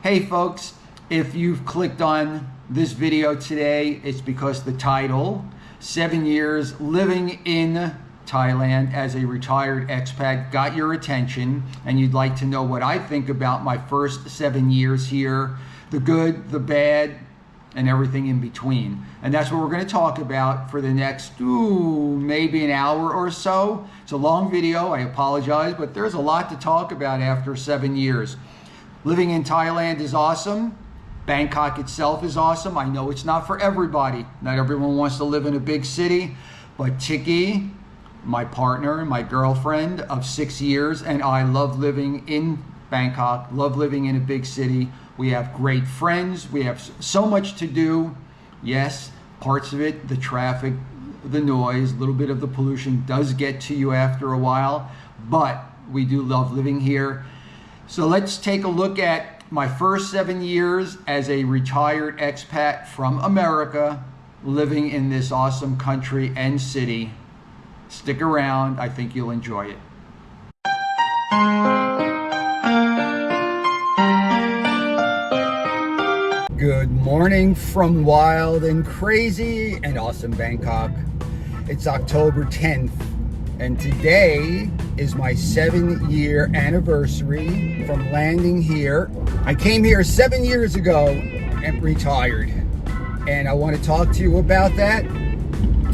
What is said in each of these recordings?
Hey folks, if you've clicked on this video today, it's because the title, 7 years living in Thailand as a retired expat, got your attention, and you'd like to know what I think about my first 7 years here, the good, the bad, and everything in between. And that's what we're going to talk about for the next, maybe an hour or so. It's a long video, I apologize, but there's a lot to talk about after 7 years. Living in Thailand is awesome. Bangkok itself is awesome. I know it's not for everybody. Not everyone wants to live in a big city, but Tikkie, my partner, my girlfriend of 6 years, and I love living in Bangkok, love living in a big city. We have great friends. We have so much to do. Yes, parts of it, the traffic, the noise, a little bit of the pollution does get to you after a while, but we do love living here. So let's take a look at my first 7 years as a retired expat from America, living in this awesome country and city. Stick around, I think you'll enjoy it. Good morning from wild and crazy and awesome Bangkok. It's October 10th, and today is my 7-year anniversary from landing here. I came here 7 years ago and retired, and I want to talk to you about that.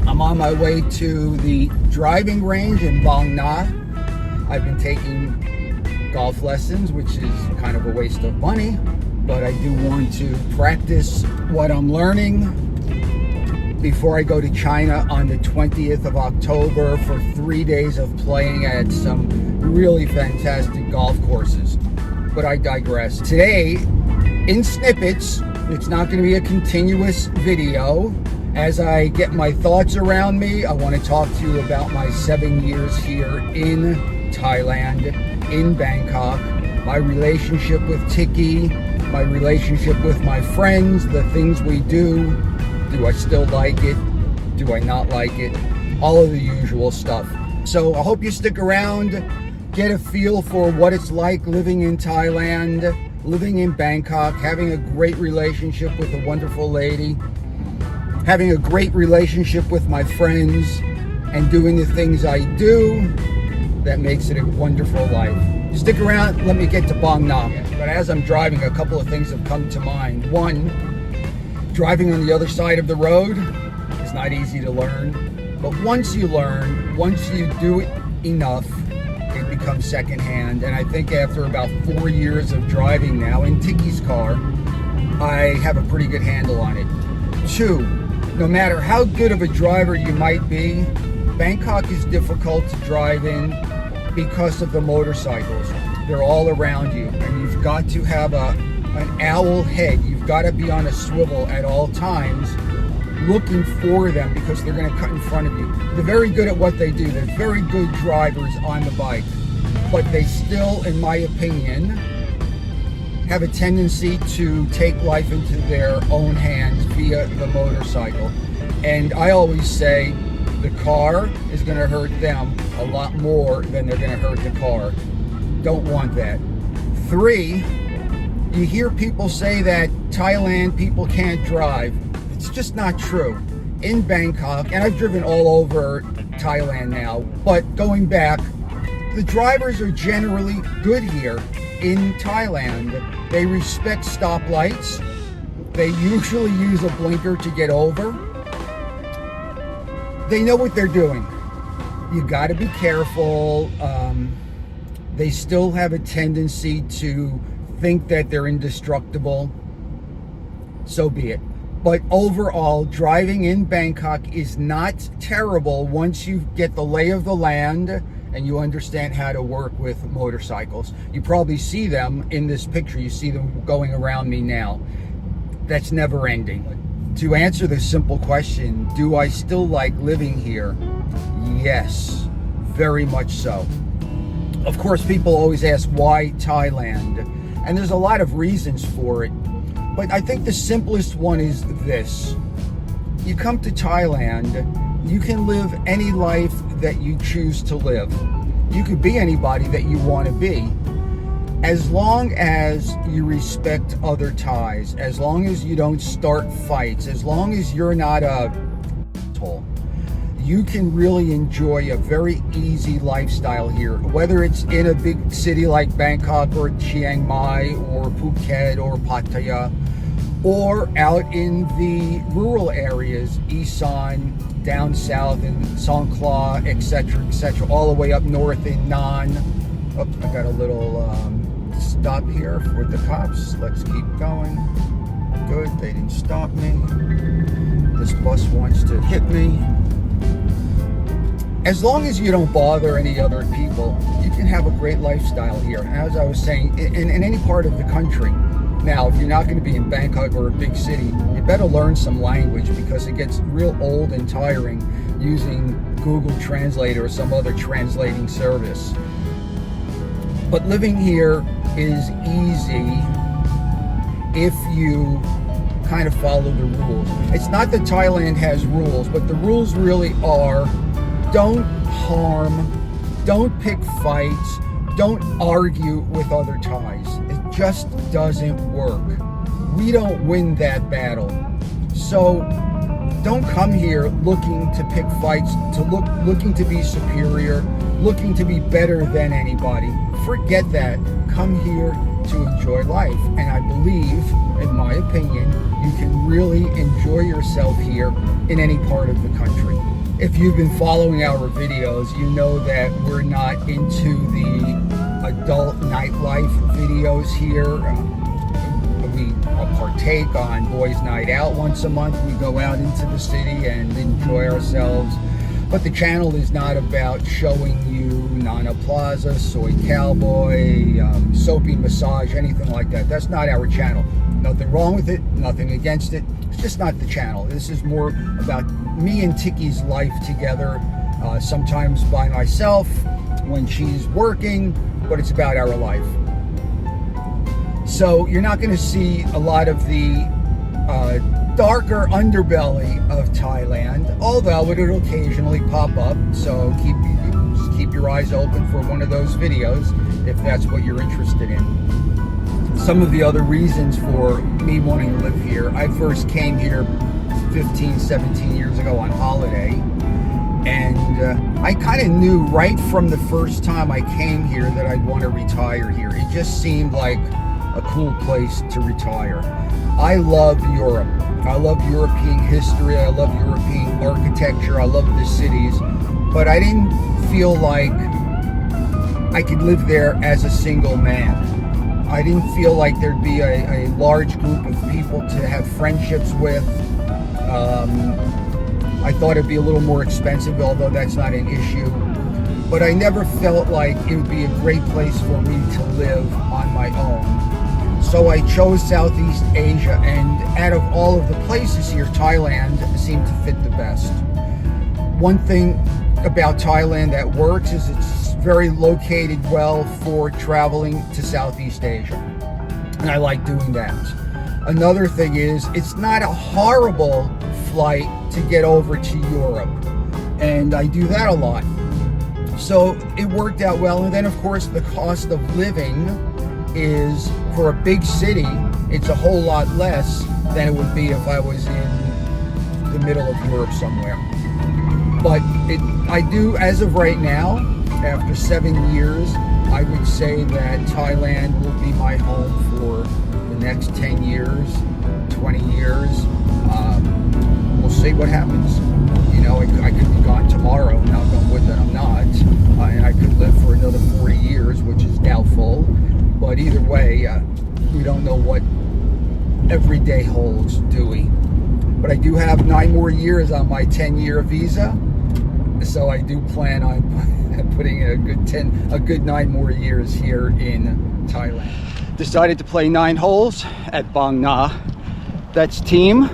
I'm on my way to the driving range in Bangkok. I've been taking golf lessons, which is kind of a waste of money, but I do want to practice what I'm learning before I go to China on the 20th of October for 3 days of playing at some really fantastic golf courses. But I digress. Today, in snippets, it's not going to be a continuous video. As I get my thoughts around me, I want to talk to you about my 7 years here in Thailand, in Bangkok, my relationship with Tikkie, my relationship with my friends, the things we do. Do I still like it? Do I not like it? All of the usual stuff. So I hope you stick around, get a feel for what it's like living in Thailand, living in Bangkok, having a great relationship with a wonderful lady, having a great relationship with my friends, and doing the things I do that makes it a wonderful life. Stick around, let me get to Bangkok. But as I'm driving, a couple of things have come to mind. One, driving on the other side of the road is not easy to learn. But once you learn, once you do it enough, it becomes secondhand. And I think after about 4 years of driving now in Tikkie's car, I have a pretty good handle on it. Two, no matter how good of a driver you might be, Bangkok is difficult to drive in because of the motorcycles. They're all around you, and you've got to have an owl head. You've got to be on a swivel at all times looking for them because they're going to cut in front of you. They're very good at what they do. They're very good drivers on the bike, but they still, in my opinion, have a tendency to take life into their own hands via the motorcycle. And I always say the car is going to hurt them a lot more than they're going to hurt the car. Don't want that. Three, you hear people say that Thailand people can't drive. It's just not true. In Bangkok, and I've driven all over Thailand now, but going back, the drivers are generally good here in Thailand. They respect stoplights. They usually use a blinker to get over. They know what they're doing. You got to be careful. They still have a tendency to think that they're indestructible. So be it. But overall, driving in Bangkok is not terrible once you get the lay of the land and you understand how to work with motorcycles. You probably see them in this picture. You see them going around me now. That's never ending. To answer the simple question, do I still like living here? Yes, very much so. Of course, people always ask, why Thailand? And there's a lot of reasons for it. But I think the simplest one is this. You come to Thailand, you can live any life that you choose to live. You could be anybody that you want to be. as long as you respect other Thais, as long as you don't start fights, as long as you're not a asshole, you can really enjoy a very easy lifestyle here, whether it's in a big city like Bangkok or Chiang Mai or Phuket or Pattaya, or out in the rural areas, Isan, down south in Songkhla, etc., all the way up north in Nan. Oh, I got a little stop here with the cops. Let's keep going. Good, they didn't stop me. This bus wants to hit me. As long as you don't bother any other people, you can have a great lifestyle here. As I was saying, in any part of the country. Now, if you're not going to be in Bangkok or a big city, you better learn some language, because it gets real old and tiring using Google Translate or some other translating service. But living here is easy if you kind of follow the rules. It's not that Thailand has rules, but the rules really are: don't harm, don't pick fights, don't argue with other Thais. It just doesn't work. We don't win that battle. So don't come here looking to pick fights, looking to be superior, looking to be better than anybody. Forget that. Come here to enjoy life. And I believe, in my opinion, you can really enjoy yourself here in any part of the country. If you've been following our videos, you know that we're not into the adult nightlife videos here. We partake on Boys Night Out once a month. We go out into the city and enjoy ourselves. But the channel is not about showing you Nana Plaza, Soy Cowboy, Soapy Massage, anything like that. That's not our channel. Nothing wrong with it, nothing against it. It's just not the channel. This is more about me and Tikkie's life together, sometimes by myself when she's working, but it's about our life. So you're not going to see a lot of the darker underbelly of Thailand, although it'll occasionally pop up. So keep your eyes open for one of those videos if that's what you're interested in. Some of the other reasons for me wanting to live here: I first came here 15, 17 years ago on holiday, and I kind of knew right from the first time I came here that I'd want to retire here. It just seemed like a cool place to retire. I love Europe. I love European history. I love European architecture. I love the cities. But I didn't feel like I could live there as a single man. I didn't feel like there'd be a large group of people to have friendships with. I thought it'd be a little more expensive, although that's not an issue. But I never felt like it would be a great place for me to live on my own. So I chose Southeast Asia, and out of all of the places here, Thailand seemed to fit the best. One thing about Thailand that works is it's very located well for traveling to Southeast Asia, and I like doing that. Another thing is it's not a horrible flight to get over to Europe, and I do that a lot. So it worked out well. And then of course the cost of living is, for a big city, it's a whole lot less than it would be if I was in the middle of Europe somewhere. But I do, as of right now, after 7 years, I would say that Thailand will be my home for the next 10 years, 20 years. We'll see what happens. You know, I could be gone tomorrow, knock on wood that I'm not, and I could live for another 40 years, which is doubtful. But either way, we don't know what every day holds, do we? But I do have 9 more years on my 10-year visa, so I do plan on putting in a good 9 more years here in Thailand. Decided to play 9 holes at Bang Na. That's team.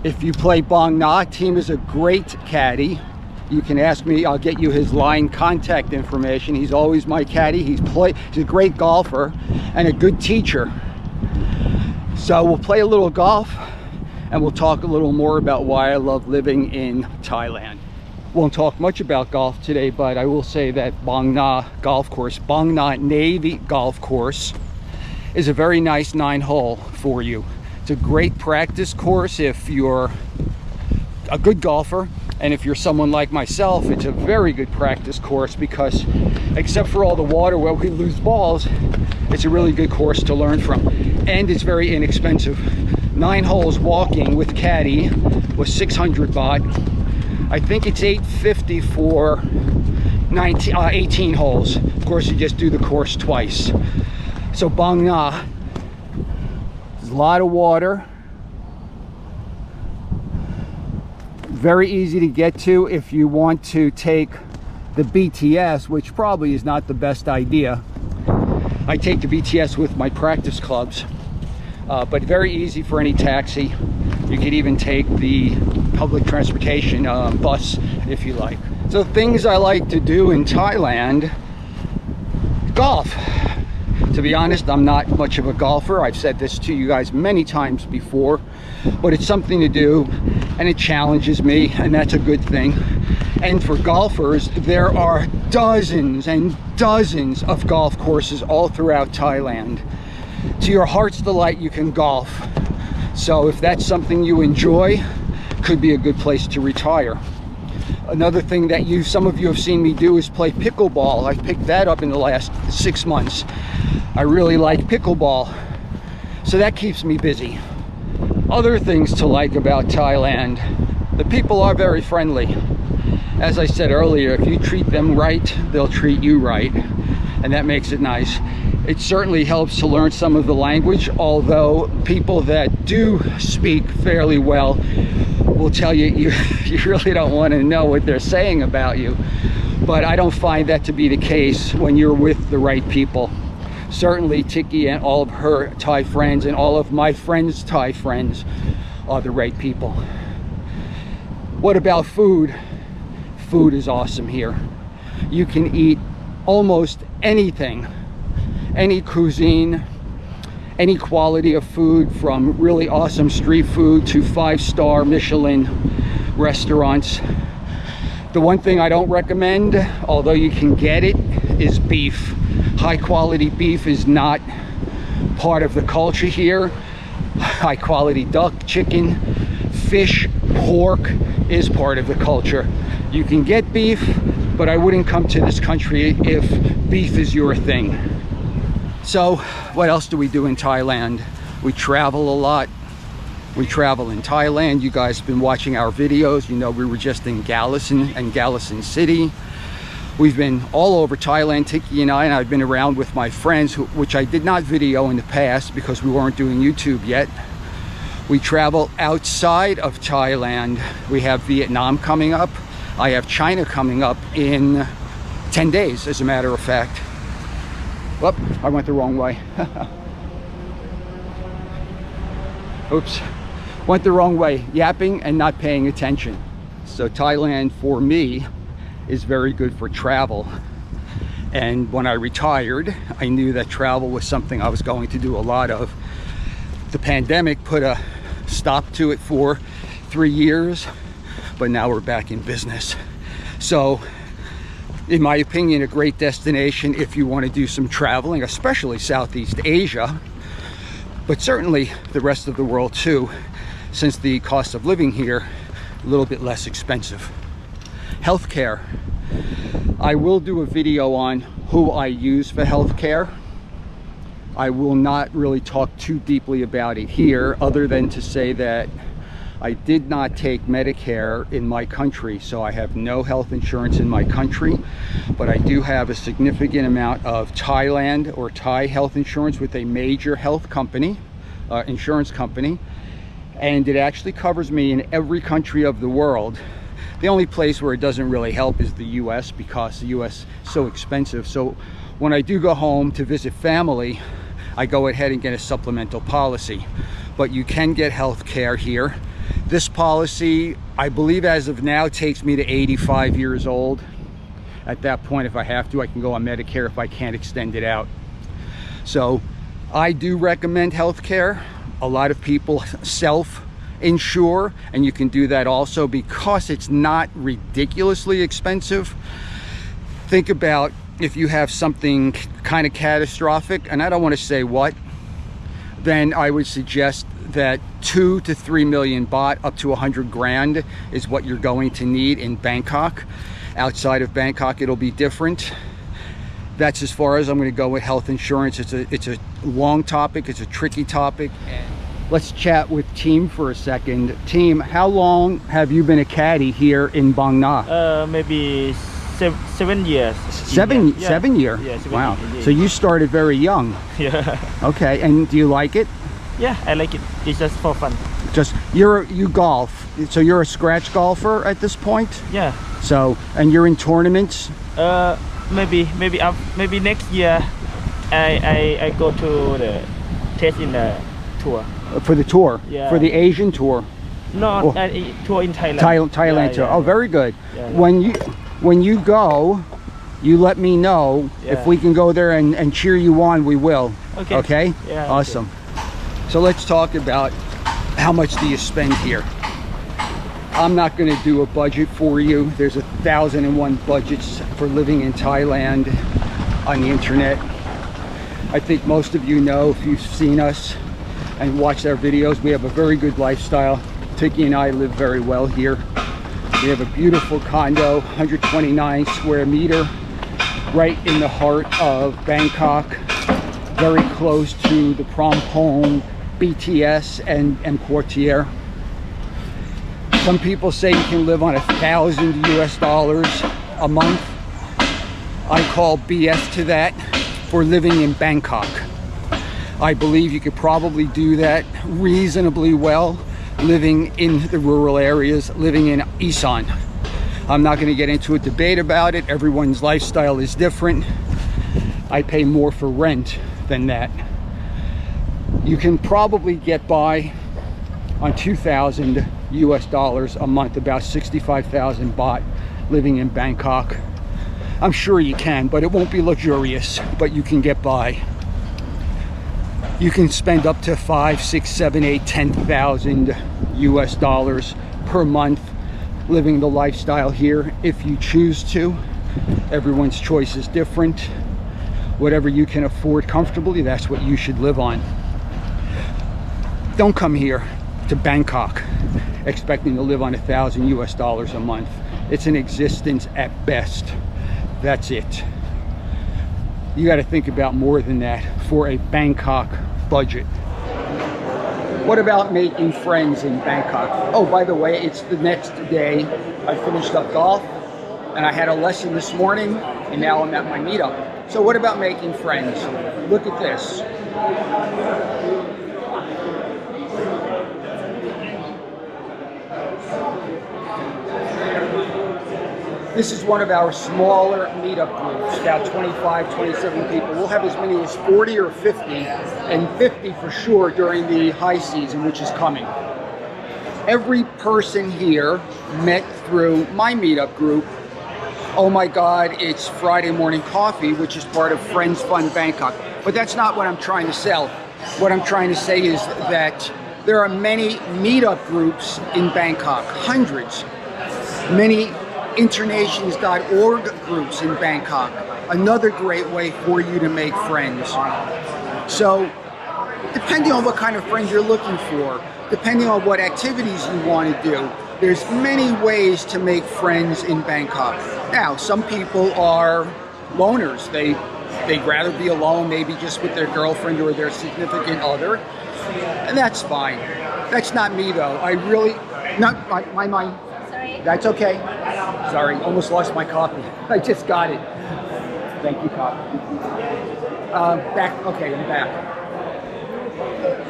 If you play Bang Na, team is a great caddy. You can ask me, I'll get you his line contact information. He's always my caddy. He's a great golfer and a good teacher. So we'll play a little golf and we'll talk a little more about why I love living in Thailand. Won't talk much about golf today, but I will say that Bang Na golf course, Bang Na Navy golf course, is a very nice 9-hole for you. It's a great practice course if you're a good golfer, and if you're someone like myself, it's a very good practice course because except for all the water where we lose balls, it's a really good course to learn from, and it's very inexpensive. 9 holes walking with caddy was 600 baht. I think it's 850 for 18 holes. Of course, you just do the course twice. So Bang Na, there's a lot of water. Very easy to get to if you want to take the BTS, which probably is not the best idea. I take the BTS with my practice clubs, but very easy for any taxi. You could even take the public transportation bus if you like. So things I like to do in Thailand: golf. To be honest, I'm not much of a golfer. I've said this to you guys many times before, but it's something to do and it challenges me, and that's a good thing. And for golfers, there are dozens and dozens of golf courses all throughout Thailand. To your heart's delight, you can golf. So if that's something you enjoy, could be a good place to retire. Another thing that some of you have seen me do is play pickleball. I picked that up in the last 6 months. I really like pickleball, so that keeps me busy. Other things to like about Thailand: the people are very friendly. As I said earlier, if you treat them right, they'll treat you right, and that makes it nice. It certainly helps to learn some of the language, although people that do speak fairly well will tell you you really don't want to know what they're saying about you. But I don't find that to be the case when you're with the right people. Certainly Tikkie and all of her Thai friends and all of my friends' Thai friends are the right people. What about food? Food is awesome here. You can eat almost anything, any cuisine, any quality of food, from really awesome street food to 5-star Michelin restaurants. The one thing I don't recommend, although you can get it, is beef. High quality beef is not part of the culture here. High quality duck, chicken, fish, pork is part of the culture. You can get beef, but I wouldn't come to this country if beef is your thing. So what else do we do in Thailand? We travel a lot. We travel in Thailand. You guys have been watching our videos. You know we were just in Galison and Galison City. We've been all over Thailand, Tikkie and I've been around with my friends, which I did not video in the past because we weren't doing YouTube yet. We travel outside of Thailand. We have Vietnam coming up. I have China coming up in 10 days, as a matter of fact. Whoop, I went the wrong way. Oops, went the wrong way, yapping and not paying attention. So Thailand, for me, is very good for travel. And when I retired, I knew that travel was something I was going to do a lot of. The pandemic put a stop to it for 3 years, but now we're back in business. So in my opinion, a great destination if you want to do some traveling, especially Southeast Asia, but certainly the rest of the world too, since the cost of living here a little bit less expensive. Healthcare. I will do a video on who I use for healthcare. I will not really talk too deeply about it here, other than to say that I did not take Medicare in my country, so I have no health insurance in my country, but I do have a significant amount of Thailand or Thai health insurance with a major health company, insurance company, and it actually covers me in every country of the world. The only place where it doesn't really help is the US, because the US is so expensive. So when I do go home to visit family, I go ahead and get a supplemental policy. But you can get health care here. This policy, I believe as of now, takes me to 85 years old. At that point, if I have to, I can go on Medicare if I can't extend it out. So I do recommend health care. A lot of people insure, and you can do that also because it's not ridiculously expensive. Think about if you have something kind of catastrophic, and I don't want to say what, then I would suggest that 2 to 3 million baht, up to 100 grand, is what you're going to need in Bangkok. Outside of Bangkok, it'll be different. That's as far as I'm going to go with health insurance. It's a long topic. It's a tricky topic. And let's chat with Team for a second. Team, how long have you been a caddy here in Bang Na? Maybe 7 years. Seven year? Yeah, 7 wow. years. So you started very young. Yeah. Okay, and do you like it? Yeah, I like it. It's just for fun. You golf. So you're a scratch golfer at this point? Yeah. So, and you're in tournaments? Maybe next year I go to the test in the tour. For the tour? Yeah. For the Asian tour? No, tour in Thailand. Thailand tour. Yeah. Oh, very good. Yeah. When you go, you let me know. Yeah. If we can go there and cheer you on, we will. Okay. Okay? Yeah. Awesome. So let's talk about how much do you spend here. I'm not going to do a budget for you. There's 1,001 budgets for living in Thailand on the internet. I think most of you know, if you've seen us and watched our videos, we have a very good lifestyle. Tikkie and I live very well here. We have a beautiful condo, 129 square meter, right in the heart of Bangkok, very close to the Phnom Penh, BTS and Quartier. Some people say you can live on 1,000 US dollars a month. I call BS to that for living in Bangkok. I believe you could probably do that reasonably well living in the rural areas, living in Isan. I'm not going to get into a debate about it. Everyone's lifestyle is different. I pay more for rent than that. You can probably get by on 2,000 US dollars a month, about 65,000 baht, living in Bangkok. I'm sure you can, but it won't be luxurious, but you can get by. You can spend up to 5, 6, 7, 8, 10,000 US dollars per month living the lifestyle here if you choose to. Everyone's choice is different. Whatever you can afford comfortably, that's what you should live on. Don't come here to Bangkok expecting to live on 1,000 US dollars a month. It's an existence at best. That's it. You got to think about more than that for a Bangkok budget. What about making friends in Bangkok? Oh, by the way, it's the next day. I finished up golf and I had a lesson this morning and now I'm at my meetup. So what about making friends? Look at this. This is one of our smaller meetup groups, about 25, 27 people. We'll have as many as 40 or 50, and 50 for sure during the high season, which is coming. Every person here met through my meetup group. Oh my God, it's Friday morning coffee, which is part of Friends Fun Bangkok. But that's not what I'm trying to sell. What I'm trying to say is that there are many meetup groups in Bangkok, hundreds. Many internations.org groups in Bangkok, another great way for you to make friends. So depending on what kind of friends you're looking for, depending on what activities you want to do, there's many ways to make friends in Bangkok. Now, some people are loners. They'd rather be alone, maybe just with their girlfriend or their significant other, and that's fine. That's not me though. I really, not my mind. Sorry. That's okay. Sorry, almost lost my copy. I just got it. Thank you, copy. Back, okay, I'm back.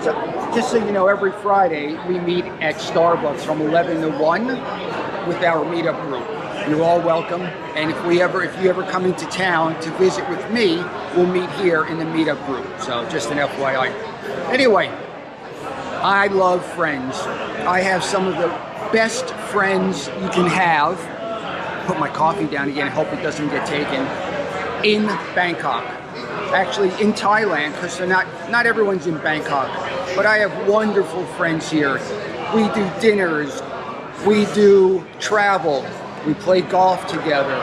So, just so you know, every Friday we meet at Starbucks from 11 to 1 with our meetup group. You're all welcome, and if you ever come into town to visit with me, we'll meet here in the meetup group. So just an FYI. Anyway, I love friends. I have some of the best friends you can have. Put my coffee down again, I hope it doesn't get taken. In Bangkok. Actually in Thailand, because not everyone's in Bangkok. But I have wonderful friends here. We do dinners. We do travel. We play golf together.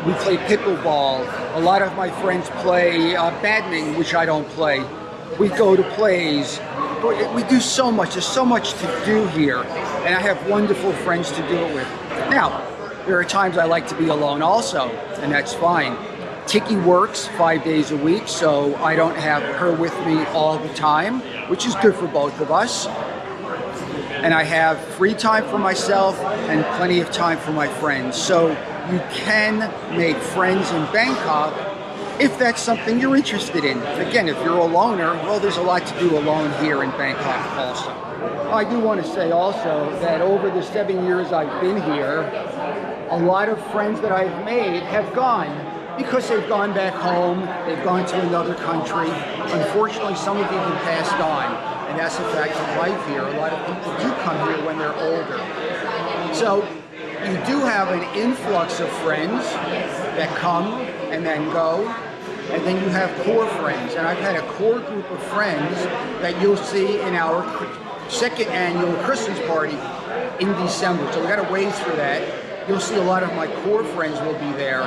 We play pickleball. A lot of my friends play badminton, which I don't play. We go to plays. We do so much. There's so much to do here. And I have wonderful friends to do it with. Now, there are times I like to be alone also, and that's fine. Tikkie works 5 days a week, so I don't have her with me all the time, which is good for both of us. And I have free time for myself and plenty of time for my friends. So you can make friends in Bangkok if that's something you're interested in. Again, if you're a loner, well, there's a lot to do alone here in Bangkok also. I do want to say also that over the 7 years I've been here, a lot of friends that I've made have gone because they've gone back home, they've gone to another country. Unfortunately, some of them have passed on, and that's the fact of life here. A lot of people do come here when they're older. So you do have an influx of friends that come and then go, and then you have core friends. And I've had a core group of friends that you'll see in our second annual Christmas party in December. So we got a ways for that. You'll see a lot of my core friends will be there.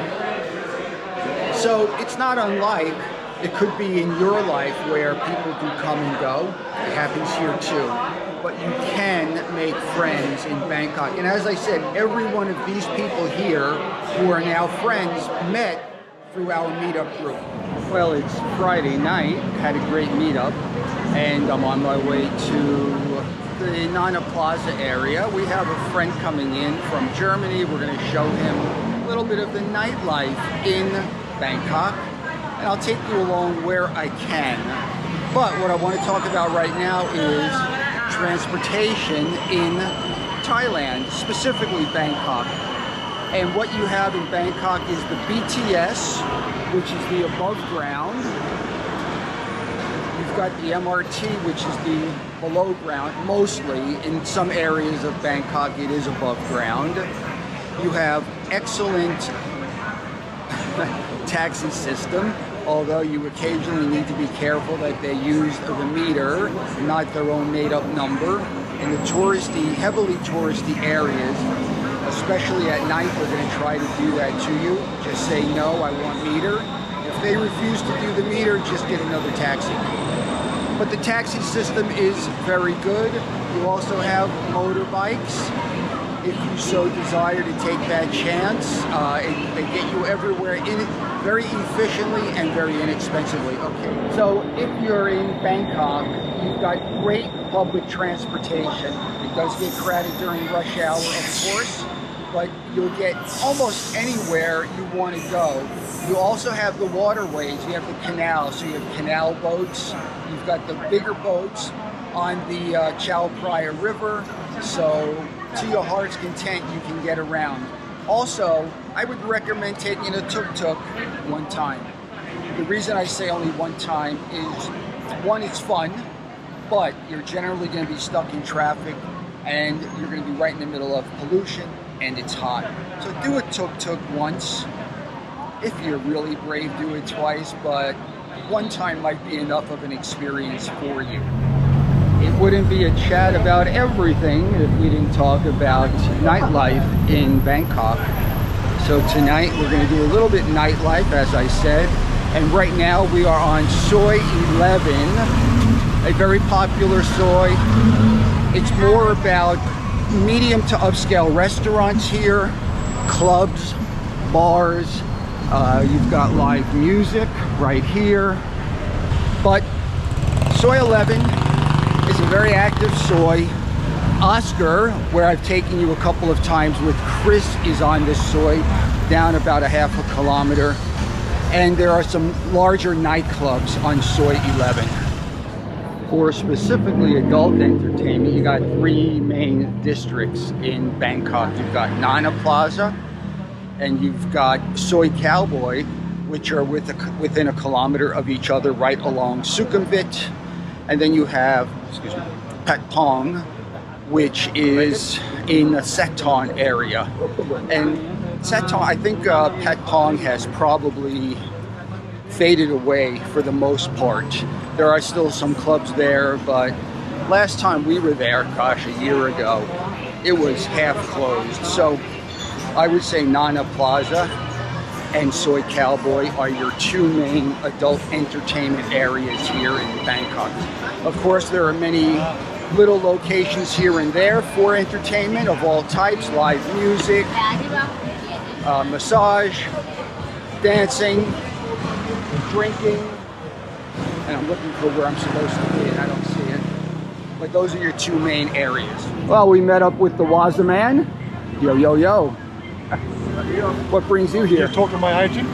So it's not unlike it could be in your life where people do come and go. It happens here too. But you can make friends in Bangkok. And as I said, every one of these people here who are now friends met through our meetup group. Well, it's Friday night, had a great meetup, and I'm on my way to the Nana Plaza area. We have a friend coming in from Germany. We're going to show him a little bit of the nightlife in Bangkok, and I'll take you along where I can. But what I want to talk about right now is transportation in Thailand, specifically Bangkok. And what you have in Bangkok is the BTS, which is the above ground. You've got the MRT, which is the below ground. Mostly in some areas of Bangkok it is above ground. You have excellent taxi system, although you occasionally need to be careful that they use the meter, not their own made-up number. In the touristy, heavily touristy areas, especially at night, we're going to try to do that to you. Just say, no, I want meter. If they refuse to do the meter, just get another taxi. But the taxi system is very good. You also have motorbikes. If you so desire to take that chance, they get you everywhere very efficiently and very inexpensively. Okay, so if you're in Bangkok, you've got great public transportation. It does get crowded during rush hour, of course, but you'll get almost anywhere you want to go. You also have the waterways. You have the canal, so you have canal boats. You've got the bigger boats on the Chao Phraya River, so to your heart's content, you can get around. Also, I would recommend taking a tuk-tuk one time. The reason I say only one time is, one, it's fun, but you're generally going to be stuck in traffic and you're going to be right in the middle of pollution and it's hot. So do a tuk-tuk once. If you're really brave, do it twice, but one time might be enough of an experience for you. It wouldn't be a chat about everything if we didn't talk about nightlife in Bangkok. So tonight we're going to do a little bit nightlife, as I said. And right now we are on Soi 11, a very popular soi. It's more about medium to upscale restaurants here, clubs, bars. You've got live music right here. But Soi 11 is a very active soi. Oscar, where I've taken you a couple of times with Chris, is on this soi, down about a half a kilometer. And there are some larger nightclubs on Soi 11. For specifically adult entertainment, you got three main districts in Bangkok. You've got Nana Plaza, and you've got Soi Cowboy, which are within a kilometer of each other right along Sukhumvit. And then you have, Pat Pong, which is in the Seton area. And Seton, I think Pat Pong has probably faded away for the most part. There are still some clubs there, but last time we were there, gosh, a year ago, it was half closed. So I would say Nana Plaza and Soy Cowboy are your two main adult entertainment areas here in Bangkok. Of course, there are many little locations here and there for entertainment of all types, live music, massage, dancing, drinking, and I'm looking for where I'm supposed to be and I don't see it. But those are your two main areas. Well, we met up with the Waza man. Yo, yo, yo. What brings you here? You talk to my agent?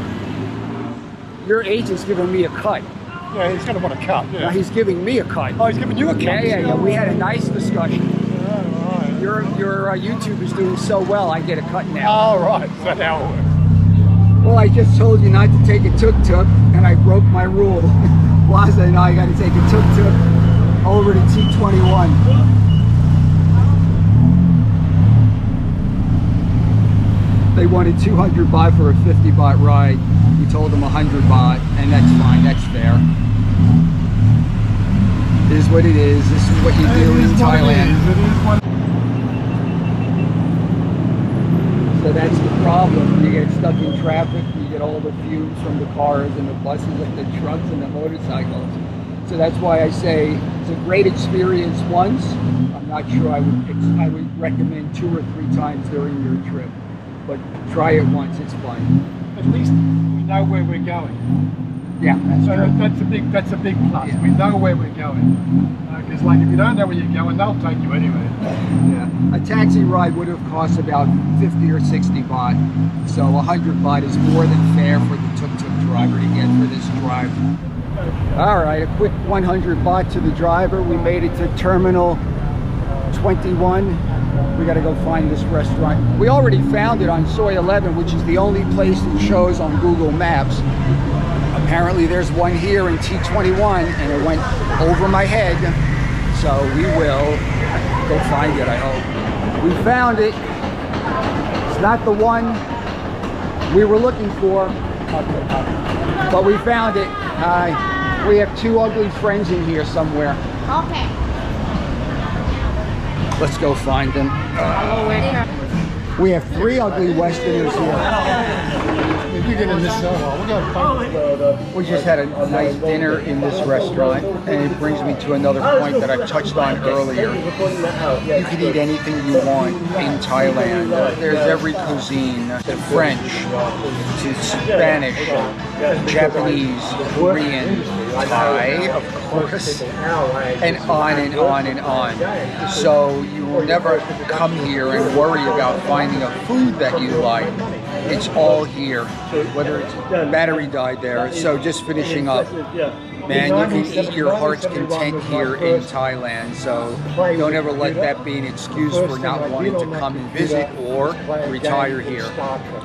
Your agent's giving me a cut. Yeah, he's going to want a cut. Yeah. Now he's giving me a cut. Oh, he's giving you a cut? Yeah. We had a nice discussion. Oh, right. Your YouTube is doing so well, I get a cut now. Oh, right. That's how it works. Well, I just told you not to take a tuk-tuk, and I broke my rule. Waza and I got to take a tuk-tuk over to T21. They wanted 200 baht for a 50 baht ride. We told them 100 baht, and that's fine, that's fair. It is what it is. This is what you do in Thailand. So that's the problem. You get stuck in traffic, you get all the fumes from the cars and the buses and the trucks and the motorcycles. So that's why I say it's a great experience once. I'm not sure I would recommend 2 or 3 times during your trip. But try it once, it's fun. At least we know where we're going. Yeah, that's so true. that's a big plus. Yeah. We know where we're going. Because like if you don't know where you're going, they'll take you anywhere. Yeah. A taxi ride would have cost about 50 or 60 baht. So 100 baht is more than fair for the tuk-tuk driver to get for this drive. All right, a quick 100 baht to the driver. We made it to Terminal 21. We got to go find this restaurant. We already found it on Soy 11, which is the only place it shows on Google Maps. Apparently there's one here in T21 and it went over my head. So we will go find it, I hope. We found it. It's not the one we were looking for, but we found it. We have 2 ugly friends in here somewhere. Okay. Let's go find them. We have 3 ugly Westerners here. If you get in this we're going to find We just had a nice dinner in this restaurant, and it brings me to another point that I touched on earlier. You can eat anything you want in Thailand. There's every cuisine, French to Spanish, Japanese, Korean, Thai, of course, and on and on and on. So you will never come here and worry about finding a food that you like. It's all here, whether it's battery died there. So just finishing up, man, you can eat your heart's content here in Thailand. So don't ever let that be an excuse for not wanting to come and visit or retire here.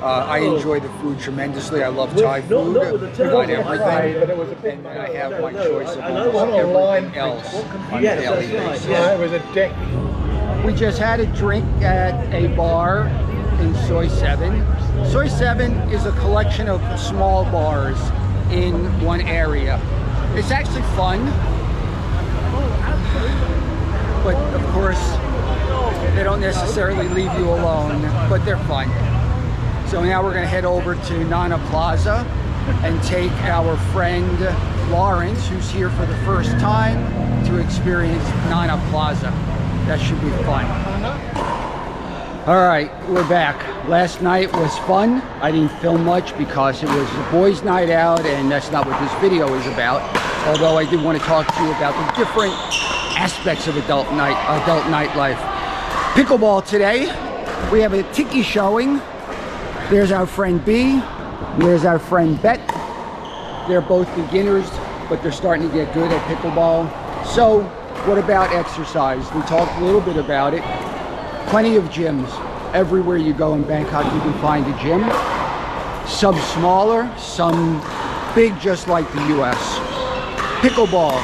I enjoy the food tremendously. I love Thai food. I got everything, and I have my choice of almost everything else on a daily basis. it was a deck. We just had a drink at a bar in Soy 7. Soy 7 is a collection of small bars in one area. It's actually fun, but of course they don't necessarily leave you alone, but they're fun. So now we're going to head over to Nana Plaza and take our friend Lawrence, who's here for the first time, to experience Nana Plaza. That should be fun. All right, we're back. Last night was fun. I didn't film much because it was a boys' night out, and that's not what this video is about. Although I did want to talk to you about the different aspects of adult nightlife. Pickleball today. We have a Tikkie showing. There's our friend B. There's our friend Bet. They're both beginners, but they're starting to get good at pickleball. So, what about exercise? We talked a little bit about it. Plenty of gyms. Everywhere you go in Bangkok, you can find a gym. Some smaller, some big, just like the US. Pickleball.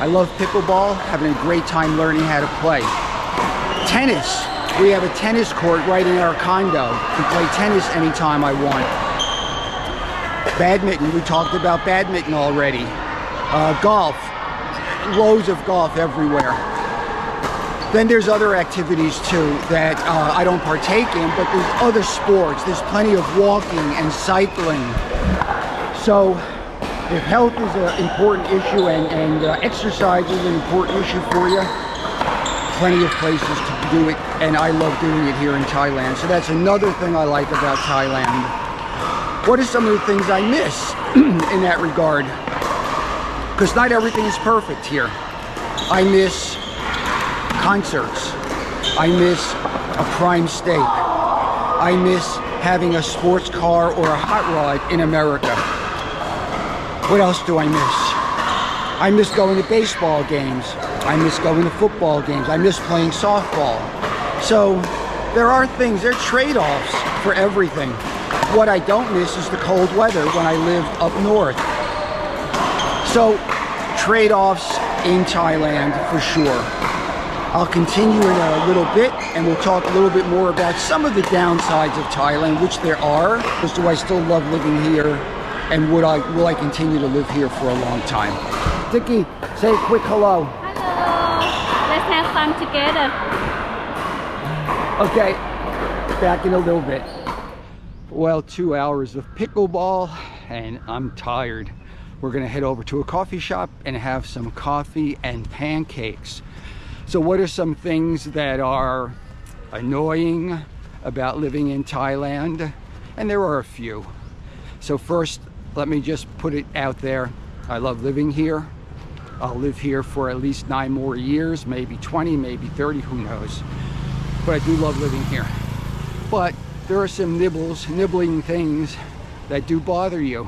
I love pickleball. Having a great time learning how to play. Tennis. We have a tennis court right in our condo. I can play tennis anytime I want. Badminton. We talked about badminton already. Golf. Loads of golf everywhere. Then there's other activities too that I don't partake in, but there's other sports. There's plenty of walking and cycling. So if health is an important issue and exercise is an important issue for you, plenty of places to do it, and I love doing it here in Thailand. So that's another thing I like about Thailand. What are some of the things I miss in that regard? Because not everything is perfect here. I miss concerts. I miss a prime steak. I miss having a sports car or a hot rod in America. What else do I miss? I miss going to baseball games. I miss going to football games. I miss playing softball. So there are things, there are trade-offs for everything. What I don't miss is the cold weather when I lived up north. So trade-offs in Thailand for sure. I'll continue in a little bit and we'll talk a little bit more about some of the downsides of Thailand, which there are. Because do I still love living here, and will I continue to live here for a long time? Tikkie, say a quick hello. Hello. Let's have fun together. Okay, back in a little bit. Well, 2 hours of pickleball and I'm tired. We're gonna head over to a coffee shop and have some coffee and pancakes. So what are some things that are annoying about living in Thailand? And there are a few. So first, let me just put it out there. I love living here. I'll live here for at least 9 more years, maybe 20, maybe 30, who knows. But I do love living here. But there are some nibbling things that do bother you.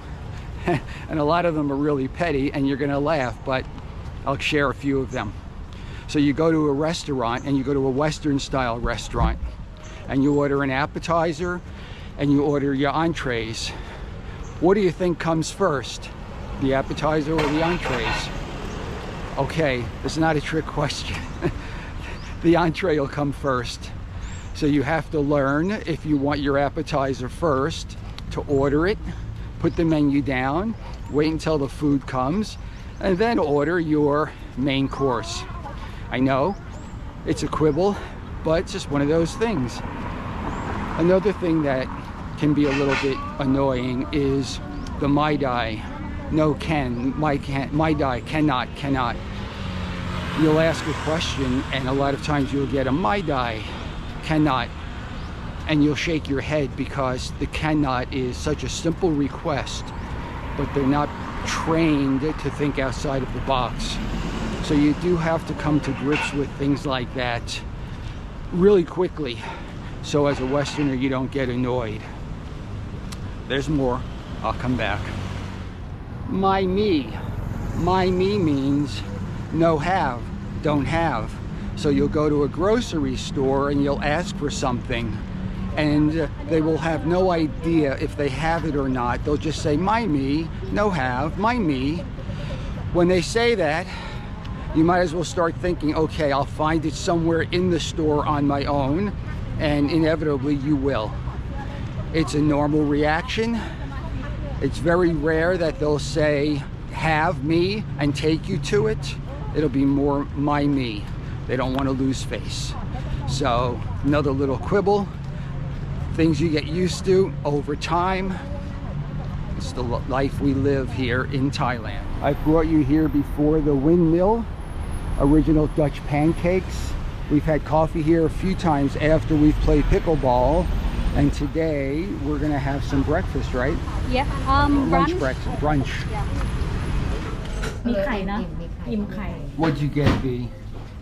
And a lot of them are really petty and you're gonna laugh, but I'll share a few of them. So you go to a restaurant and you go to a Western style restaurant and you order an appetizer and you order your entrees. What do you think comes first? The appetizer or the entrees? Okay, this is not a trick question. The entree will come first. So you have to learn, if you want your appetizer first, to order it, put the menu down, wait until the food comes, and then order your main course. I know, it's a quibble, but it's just one of those things. Another thing that can be a little bit annoying is the my dai. No can, my dai, cannot. You'll ask a question and a lot of times you'll get a my dai, cannot. And you'll shake your head because the cannot is such a simple request, but they're not trained to think outside of the box. So you do have to come to grips with things like that really quickly. So as a Westerner, you don't get annoyed. There's more, I'll come back. My me means no have, don't have. So you'll go to a grocery store and you'll ask for something and they will have no idea if they have it or not. They'll just say, my me, no have, my me. When they say that, you might as well start thinking, okay, I'll find it somewhere in the store on my own, and inevitably you will. It's a normal reaction. It's very rare that they'll say, have me, and take you to it. It'll be more my me. They don't want to lose face. So another little quibble, things you get used to over time. It's the life we live here in Thailand. I've brought you here before the windmill, original Dutch pancakes. We've had coffee here a few times after we've played pickleball, and today we're gonna have some breakfast, right? Yeah, Lunch brunch. breakfast, brunch. Yeah. มีไข่นะอิ่มไข่ What'd you get, B?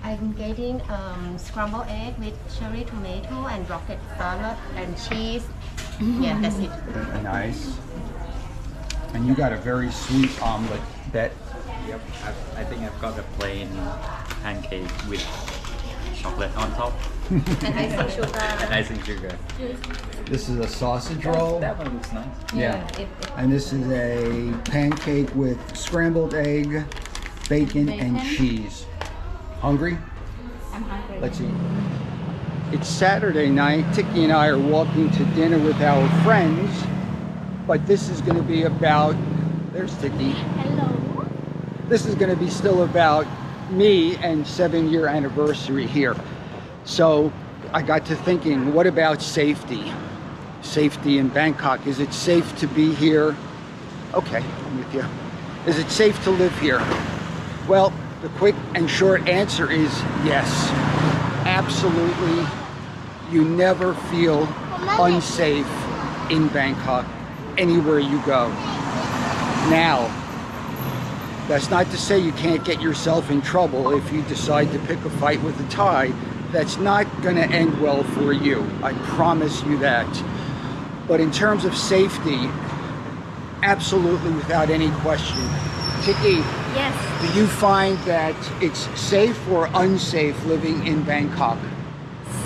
I'm getting scrambled egg with cherry tomato and rocket salad and cheese. Yeah, that's it. Nice. And you got a very sweet omelet. That Yep, I think I've got a plain pancake with chocolate on top And icing sugar. and icing sugar. this is a sausage roll. That one looks nice. Yeah. And this is a pancake with scrambled egg, bacon, and cheese. Hungry? I'm hungry. Let's eat. It's Saturday night. Tikkie and I are walking to dinner with our friends, but this is going to be about, there's Tikkie. Hello. This is going to be still about me and 7-year anniversary here. So I got to thinking, what about safety? Safety in Bangkok. Is it safe to be here? Okay, I'm with you. Is it safe to live here? Well, the quick and short answer is yes. Absolutely. You never feel unsafe in Bangkok, anywhere you go. Now, that's not to say you can't get yourself in trouble if you decide to pick a fight with a Thai. That's not going to end well for you. I promise you that. But in terms of safety, absolutely without any question. Tikkie, Yes. do you find that it's safe or unsafe living in Bangkok?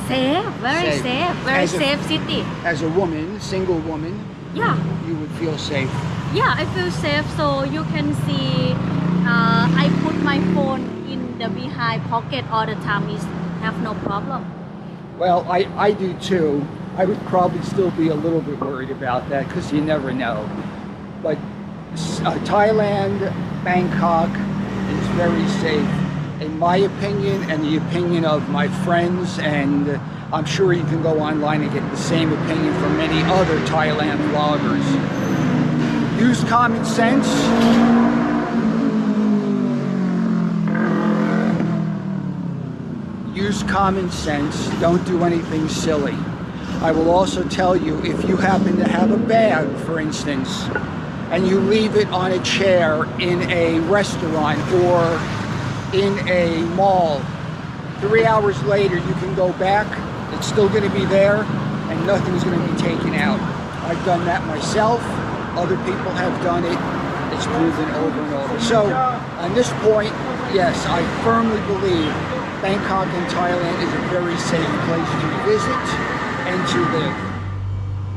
Safe. Very Safe. safe. Very As a- safe city. As a woman, single woman, Yeah. you would feel safe. Yeah, I feel safe. So you can see, I put my phone in the behind pocket all the time. Is have no problem. Well, I do too. I would probably still be a little bit worried about that because you never know. But Thailand, Bangkok is very safe, in my opinion, and the opinion of my friends, and I'm sure you can go online and get the same opinion from many other Thailand vloggers. Use common sense. Use common sense. Don't do anything silly. I will also tell you, if you happen to have a bag, for instance, and you leave it on a chair in a restaurant or in a mall, 3 hours later you can go back, it's still going to be there, and nothing's going to be taken out. I've done that myself. Other people have done it. It's proven over and over. So, on this point, yes, I firmly believe Bangkok in Thailand is a very safe place to visit and to live.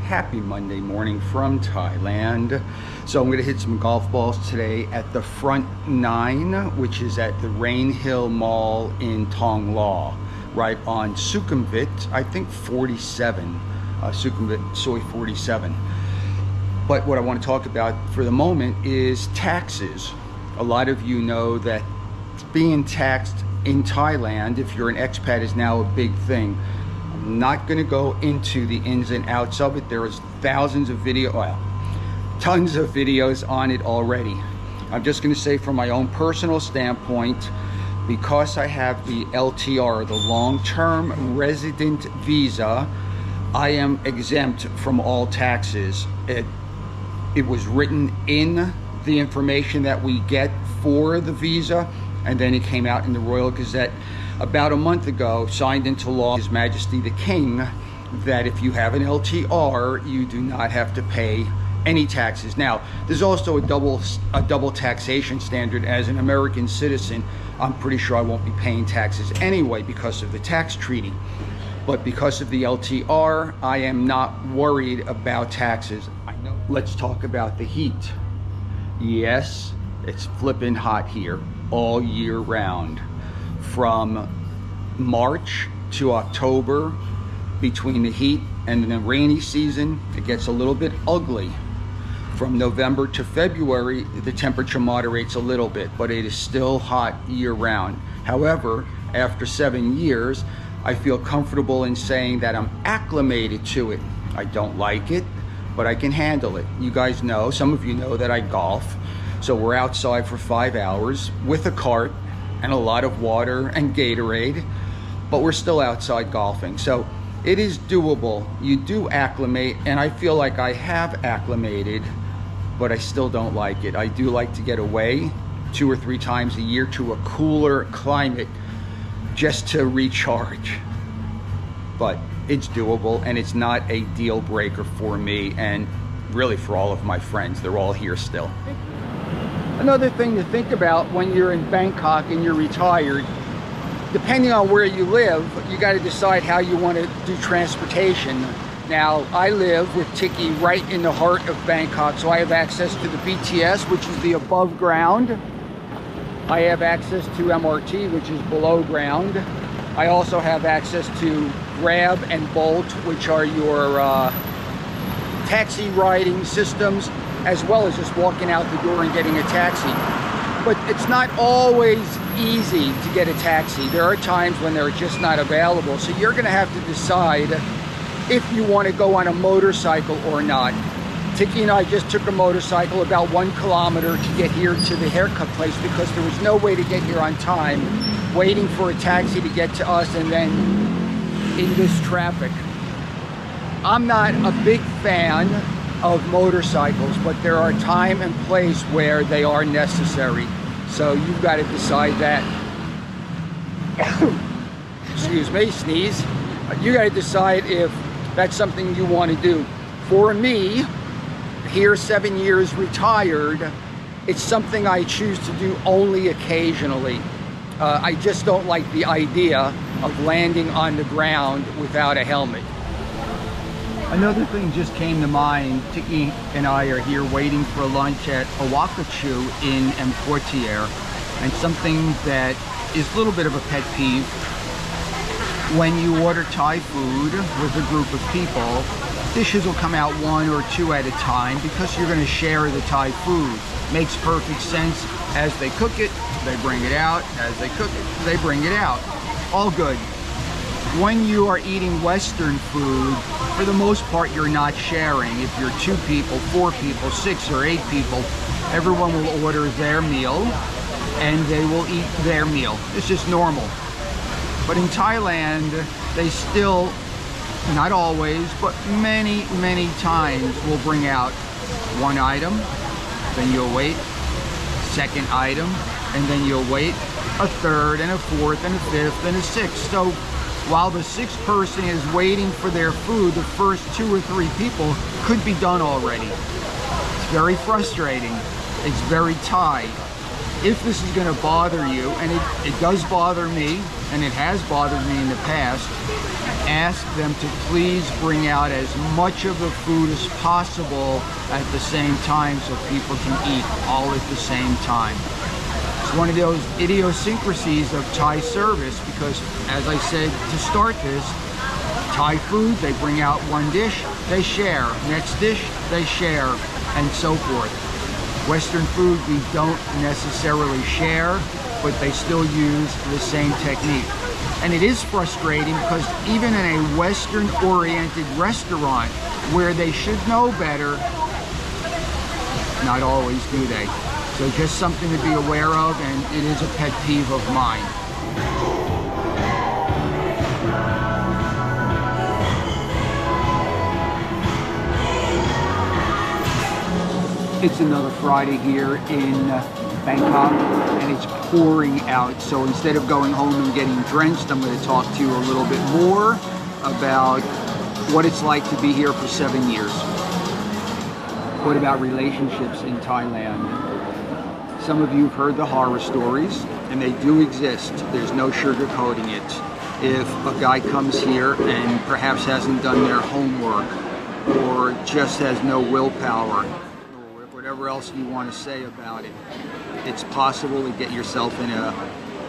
Happy Monday morning from Thailand. So I'm going to hit some golf balls today at the Front 9, which is at the Rain Hill Mall in Thong Lo, right on Sukhumvit, I think 47, Sukhumvit Soi 47. But what I want to talk about for the moment is taxes. A lot of you know that being taxed in Thailand, if you're an expat, is now a big thing. I'm not going to go into the ins and outs of it. There is thousands of tons of videos on it already. I'm just going to say from my own personal standpoint, because I have the LTR, the long-term resident visa, I am exempt from all taxes. It was written in the information that we get for the visa, and then it came out in the Royal Gazette about a month ago, signed into law, His Majesty the King, that if you have an LTR, you do not have to pay any taxes. Now, there's also a double taxation standard. As an American citizen, I'm pretty sure I won't be paying taxes anyway because of the tax treaty. But because of the LTR, I am not worried about taxes. I know. Let's talk about the heat. Yes, it's flipping hot here all year round. From March to October, between the heat and the rainy season, it gets a little bit ugly. From November to February, the temperature moderates a little bit, but it is still hot year round. However, after 7 years, I feel comfortable in saying that I'm acclimated to it. I don't like it, but I can handle it. You guys know, some of you know that I golf. So we're outside for 5 hours with a cart and a lot of water and Gatorade, but we're still outside golfing. So it is doable. You do acclimate, and I feel like I have acclimated, but I still don't like it. I do like to get away 2 or 3 times a year to a cooler climate just to recharge. But it's doable, and it's not a deal breaker for me, and really for all of my friends. They're all here still. Another thing to think about when you're in Bangkok and you're retired, depending on where you live, you got to decide how you want to do transportation. Now, I live with Tikkie right in the heart of Bangkok, so I have access to the BTS, which is the above ground. I have access to MRT, which is below ground. I also have access to Grab and Bolt, which are your taxi riding systems, as well as just walking out the door and getting a taxi. But it's not always easy to get a taxi. There are times when they're just not available. So you're gonna have to decide if you want to go on a motorcycle or not. Tikkie and I just took a motorcycle about 1 kilometer to get here to the haircut place because there was no way to get here on time, waiting for a taxi to get to us and then in this traffic. I'm not a big fan of motorcycles, but there are time and place where they are necessary. So you've got to decide that. Excuse me, sneeze. You got to decide if that's something you want to do. For me, here 7 years retired, it's something I choose to do only occasionally. I just don't like the idea of landing on the ground without a helmet. Another thing just came to mind. Tikkie and I are here waiting for lunch at Awakachu in Emportier, and something that is a little bit of a pet peeve. When you order Thai food with a group of people, dishes will come out 1 or 2 at a time because you're going to share the Thai food. Makes perfect sense. As they cook it, they bring it out. As they cook it, they bring it out. All good. When you are eating Western food, for the most part, you're not sharing. If you're 2 people, 4 people, 6 or 8 people, everyone will order their meal and they will eat their meal. It's just normal. But in Thailand, they still, not always, but many, many times will bring out 1 item, then you'll wait, 2nd item, and then you'll wait a 3rd and a 4th and a 5th and a 6th. So while the 6th person is waiting for their food, the first 2 or 3 people could be done already. It's very frustrating. It's very Thai. If this is going to bother you, and it does bother me, and it has bothered me in the past, ask them to please bring out as much of the food as possible at the same time so people can eat all at the same time. It's one of those idiosyncrasies of Thai service because, as I said to start this, Thai food, they bring out 1 dish, they share. Next dish, they share, and so forth. Western food, we don't necessarily share, but they still use the same technique. And it is frustrating because even in a Western-oriented restaurant where they should know better, not always do they. So just something to be aware of, and it is a pet peeve of mine. It's another Friday here in Bangkok, and it's pouring out. So instead of going home and getting drenched, I'm going to talk to you a little bit more about what it's like to be here for 7 years. What about relationships in Thailand? Some of you have heard the horror stories, and they do exist. There's no sugarcoating it. If a guy comes here and perhaps hasn't done their homework, or just has no willpower, whatever else you want to say about it, it's possible to get yourself in a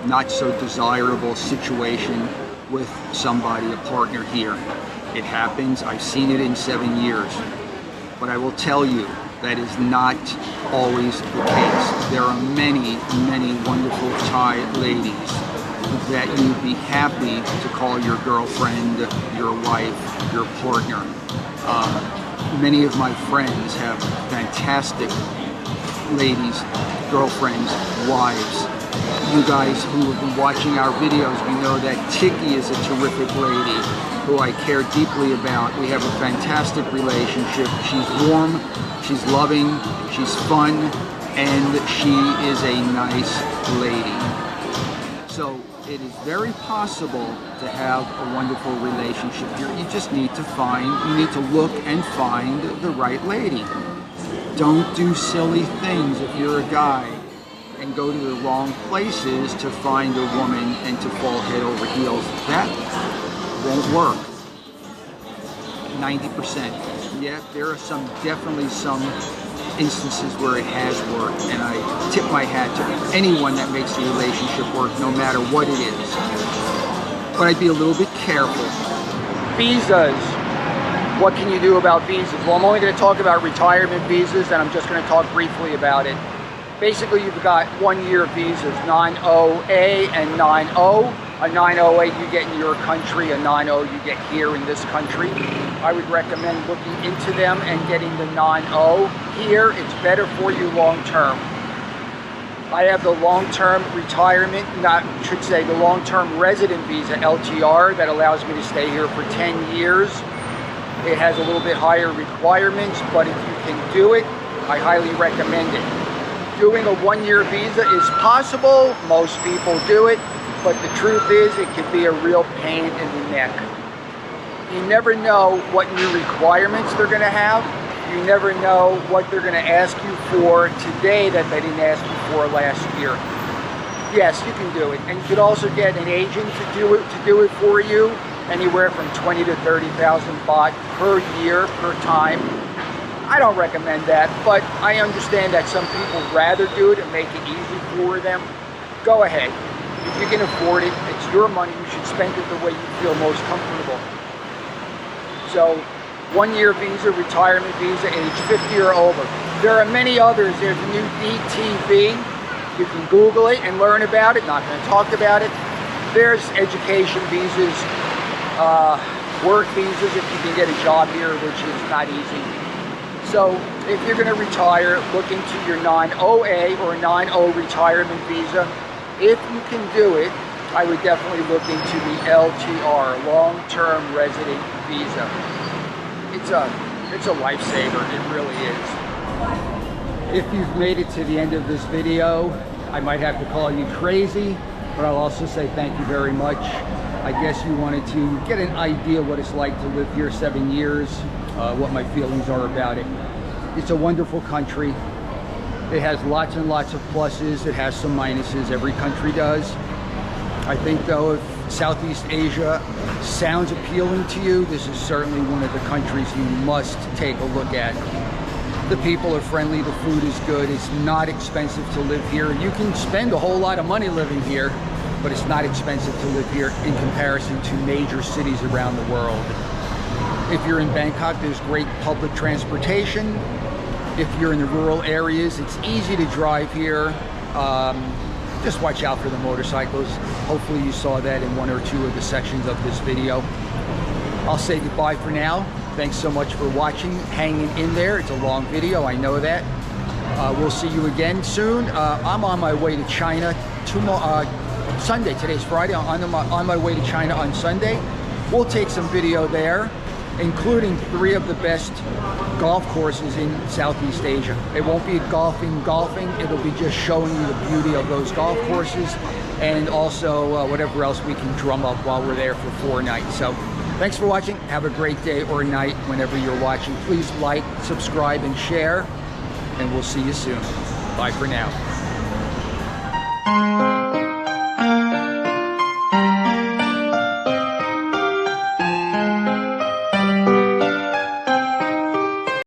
not so desirable situation with somebody, a partner here. It happens. I've seen it in 7 years. But I will tell you, that is not always the case. There are many, many wonderful Thai ladies that you'd be happy to call your girlfriend, your wife, your partner. Many of my friends have fantastic ladies, girlfriends, wives. You guys who have been watching our videos, we know that Tikkie is a terrific lady who I care deeply about. We have a fantastic relationship. She's warm, she's loving, she's fun, and she is a nice lady. So it is very possible to have a wonderful relationship here. You just need to look and find the right lady. Don't do silly things if you're a guy and go to the wrong places to find a woman and to fall head over heels. That won't work. 90%. Yeah, there are definitely some instances where it has worked, and I tip my hat to anyone that makes the relationship work, no matter what it is. But I'd be a little bit careful. Visas. What can you do about visas? Well, I'm only going to talk about retirement visas, and I'm just going to talk briefly about it. Basically, you've got 1-year visas, 9-0A and 9-0. A 9-0A you get in your country, a 9-0 you get here in this country. I would recommend looking into them and getting the 9-0 here. It's better for you long term. I have the long-term retirement, the long-term resident visa, LTR, that allows me to stay here for 10 years. It has a little bit higher requirements, but if you can do it, I highly recommend it. Doing a 1-year visa is possible. Most people do it, but the truth is it can be a real pain in the neck. You never know what new requirements they're going to have. You never know what they're going to ask you for today that they didn't ask you for last year. Yes, you can do it. And you could also get an agent to do it for you, anywhere from 20 to 30,000 baht per year, per time. I don't recommend that, but I understand that some people rather do it and make it easy for them. Go ahead. If you can afford it, it's your money. You should spend it the way you feel most comfortable. So, 1-year visa, retirement visa, age 50 or over. There are many others. There's a new DTV. You can Google it and learn about it. Not going to talk about it. There's education visas, work visas if you can get a job here, which is not easy. So if you're going to retire, look into your 9-0A or 9-0 retirement visa. If you can do it, I would definitely look into the LTR, long-term resident visa. It's a lifesaver, it really is. If you've made it to the end of this video, I might have to call you crazy, but I'll also say thank you very much. I guess you wanted to get an idea what it's like to live here 7 years, what my feelings are about it. It's a wonderful country. It has lots and lots of pluses. It has some minuses. Every country does. I think though, if Southeast Asia sounds appealing to you, this is certainly one of the countries you must take a look at. The people are friendly, the food is good, it's not expensive to live here. You can spend a whole lot of money living here, but it's not expensive to live here in comparison to major cities around the world. If you're in Bangkok, there's great public transportation. If you're in the rural areas, it's easy to drive here. Just watch out for the motorcycles. Hopefully you saw that in 1 or 2 of the sections of this video. I'll say goodbye for now. Thanks so much for watching, hanging in there. It's a long video, I know that. We'll see you again soon. I'm on my way to China Sunday. Today's Friday. I'm on my way to China on Sunday. We'll take some video there, including 3 of the best golf courses in Southeast Asia. It won't be golfing, it'll be just showing you the beauty of those golf courses, and also whatever else we can drum up while we're there for 4 nights. So thanks for watching. Have a great day or night whenever you're watching. Please like, subscribe, and share, and we'll see you soon. Bye for now.